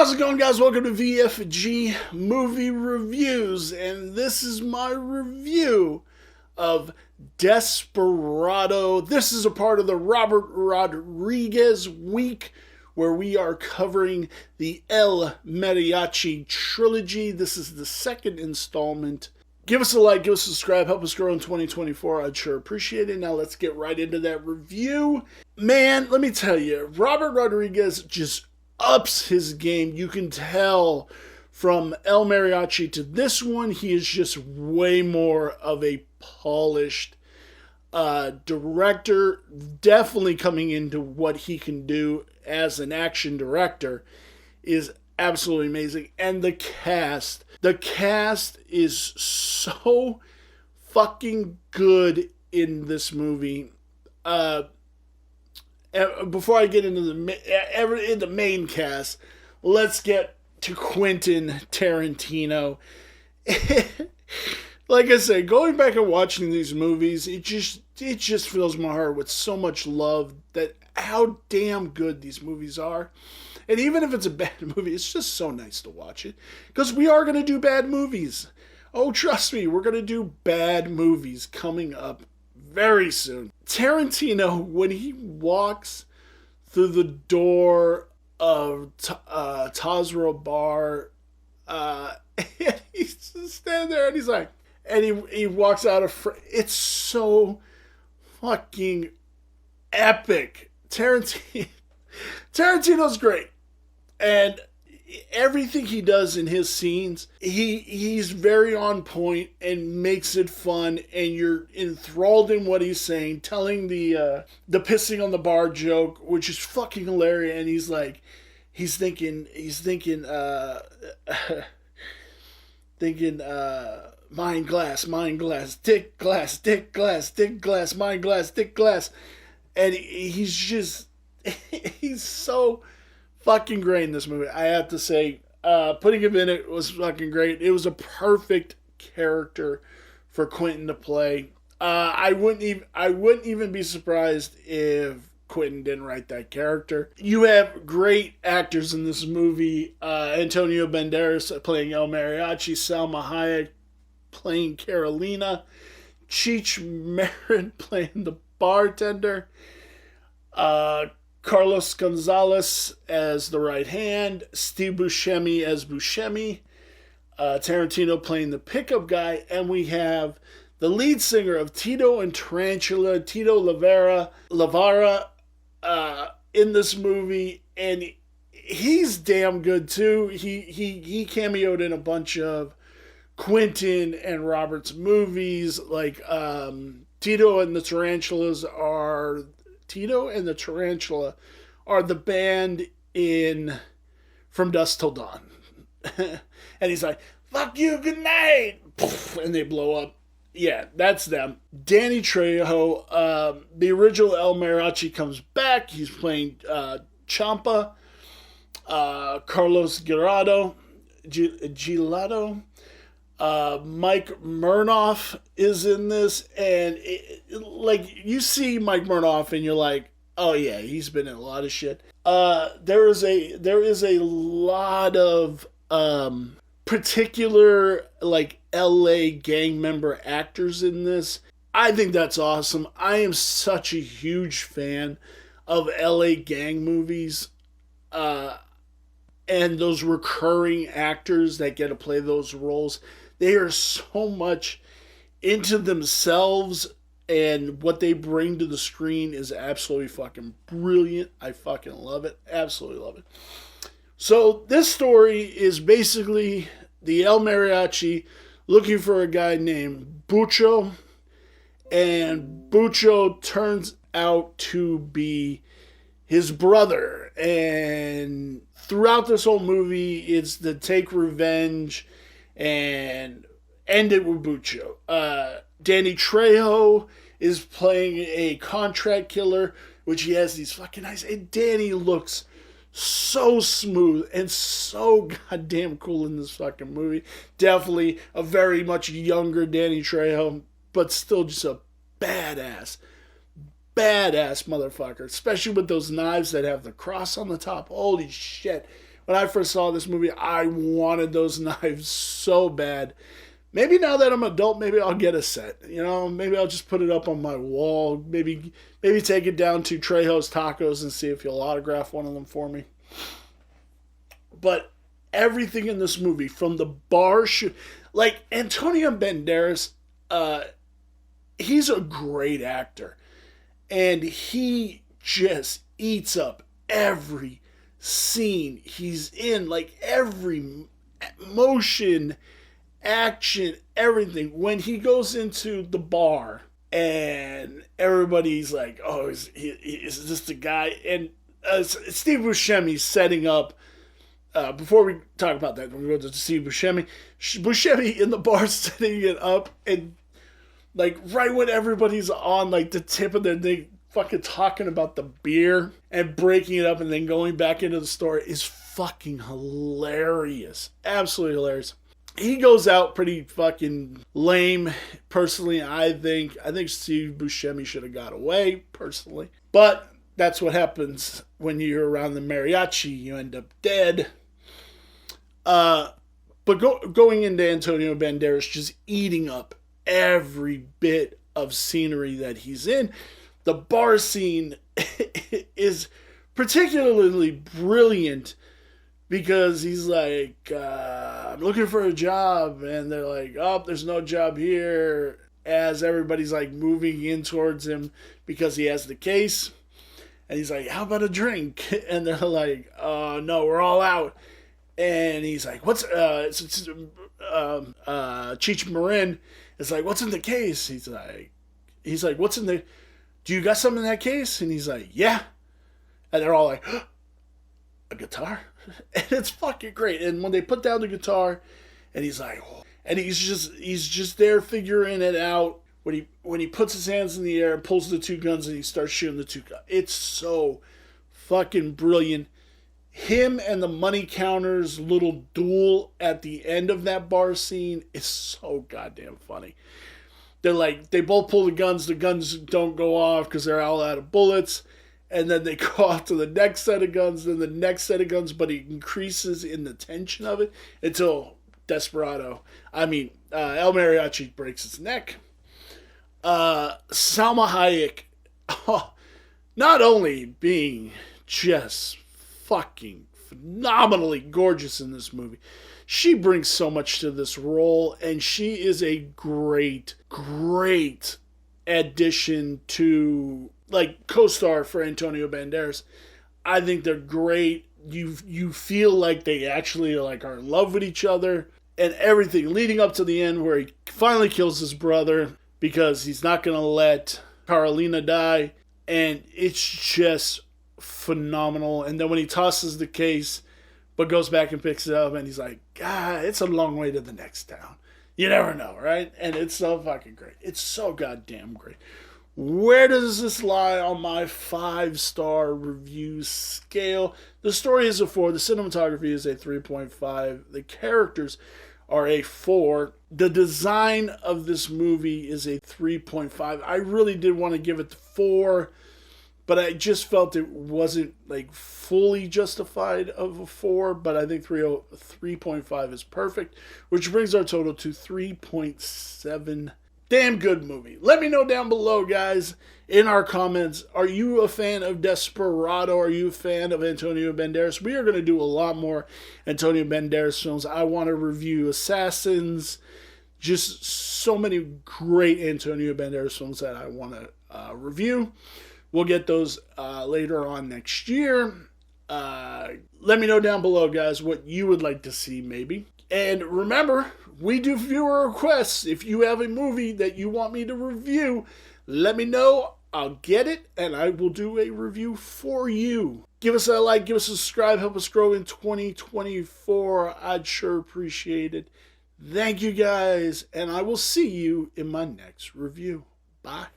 How's it going, guys? Welcome to VFG Movie Reviews, and this is my review of Desperado. This is a part of the Robert Rodriguez week where we are covering the El Mariachi trilogy. This is the second installment. Give us a like, give us a subscribe, help us grow in 2024. I'd sure appreciate it. Now let's get right into that review. Man, let me tell you, Robert Rodriguez just ups his game. You can tell from El Mariachi to this one, he is just way more of a polished director. Definitely coming into what he can do as an action director is absolutely amazing. And the cast is so fucking good in this movie. Before I get into the main cast, let's get to Quentin Tarantino. Like I said, going back and watching these movies, it just fills my heart with so much love that how damn good these movies are. And even if it's a bad movie, it's just so nice to watch it. Because we are going to do bad movies. Oh, trust me, we're going to do bad movies coming up very soon. Tarantino, when he walks through the door of Tazra Bar, he's just standing there and he's like, and he walks out of, it's so fucking epic. Tarantino's great. And everything he does in his scenes, he's very on point and makes it fun, and you're enthralled in what he's saying, telling the pissing on the bar joke, which is fucking hilarious. And he's like, he's thinking mind glass, dick glass, dick glass, dick glass, mind glass, dick glass. And he's so fucking great in this movie. I have to say, putting him in it was fucking great. It was a perfect character for Quentin to play. I wouldn't even be surprised if Quentin didn't write that character. You have great actors in this movie. Antonio Banderas playing El Mariachi, Salma Hayek playing Carolina, Cheech Marin playing the bartender, Carlos Gonzalez as the right hand, Steve Buscemi as Buscemi, Tarantino playing the pickup guy, and we have the lead singer of Tito and Tarantula, Tito Lavara, in this movie, and he's damn good too. He cameoed in a bunch of Quentin and Robert's movies, like Tito and the Tarantula are the band in From Dusk Till Dawn. And he's like, fuck you, good night. And they blow up. Yeah, that's them. Danny Trejo, the original El Mariachi, comes back. He's playing Champa. Carlos Gelato. Mike Murnoff is in this, and like you see Mike Murnoff and you're like, oh yeah, he's been in a lot of shit. There is a lot of particular like LA gang member actors in this. I think that's awesome. I am such a huge fan of LA gang movies. And those recurring actors that get to play those roles. They are so much into themselves, and what they bring to the screen is absolutely fucking brilliant. I fucking love it. Absolutely love it. So this story is basically the El Mariachi looking for a guy named Bucho, and Bucho turns out to be his brother. And throughout this whole movie, it's to take revenge and end it with Bucho. Danny Trejo is playing a contract killer, which he has these fucking eyes. And Danny looks so smooth and so goddamn cool in this fucking movie. Definitely a very much younger Danny Trejo, but still just a badass motherfucker. Especially with those knives that have the cross on the top. Holy shit. when I first saw this movie, I wanted those knives so bad. Maybe now that I'm an adult, maybe I'll get a set. You know, maybe I'll just put it up on my wall. Maybe take it down to Trejo's Tacos and see if he'll autograph one of them for me. But everything in this movie, from the bar shoot, like Antonio Banderas, he's a great actor, and he just eats up every scene he's in, like every motion, action, everything. When he goes into the bar and everybody's like, oh, is this the guy? And Steve Buscemi's setting up, before we talk about that, we go to Steve Buscemi in the bar setting it up, and like right when everybody's on like the tip of their thing, fucking talking about the beer and breaking it up and then going back into the store is fucking hilarious. Absolutely hilarious. He goes out pretty fucking lame. Personally, I think Steve Buscemi should have got away, personally. But that's what happens when you're around the mariachi. You end up dead. But going into Antonio Banderas, just eating up every bit of scenery that he's in. The bar scene is particularly brilliant because he's like, I'm looking for a job. And they're like, oh, there's no job here. As everybody's like moving in towards him because he has the case. And he's like, how about a drink? And they're like, oh, no, we're all out. And he's like, what's, Cheech Marin is like, what's in the case? He's like, what's in the, do you got something in that case? And he's like, yeah. And they're all like, a guitar? And it's fucking great. And when they put down the guitar, and he's like, oh, and he's just there figuring it out. When he puts his hands in the air and pulls the two guns and he starts shooting the two guns. It's so fucking brilliant. Him and the money counter's little duel at the end of that bar scene is so goddamn funny. They're like, they both pull the guns don't go off because they're all out of bullets. And then they go off to the next set of guns, then the next set of guns, but it increases in the tension of it until El Mariachi breaks its neck. Salma Hayek, not only being just fucking phenomenally gorgeous in this movie, she brings so much to this role, and she is a great addition to, like, co-star for Antonio Banderas. I think they're great. You feel like they actually like are in love with each other, and everything leading up to the end where he finally kills his brother because he's not going to let Carolina die, and it's just phenomenal. And then when he tosses the case but goes back and picks it up, and he's like, God, it's a long way to the next town. You never know, right? And it's so fucking great. It's so goddamn great. Where does this lie on my 5-star review scale? The story is a 4. The cinematography is a 3.5. The characters are a 4. The design of this movie is a 3.5. I really did want to give it the 4, but I just felt it wasn't like fully justified of a 4, but I think 3.5 is perfect, which brings our total to 3.7. Damn good movie. Let me know down below, guys, in our comments. Are you a fan of Desperado? Are you a fan of Antonio Banderas? We are going to do a lot more Antonio Banderas films. I want to review Assassins. Just so many great Antonio Banderas films that I want to review. We'll get those later on next year. Let me know down below, guys, what you would like to see, maybe. And remember, we do viewer requests. If you have a movie that you want me to review, let me know. I'll get it, and I will do a review for you. Give us a like, give us a subscribe, help us grow in 2024. I'd sure appreciate it. Thank you, guys, and I will see you in my next review. Bye.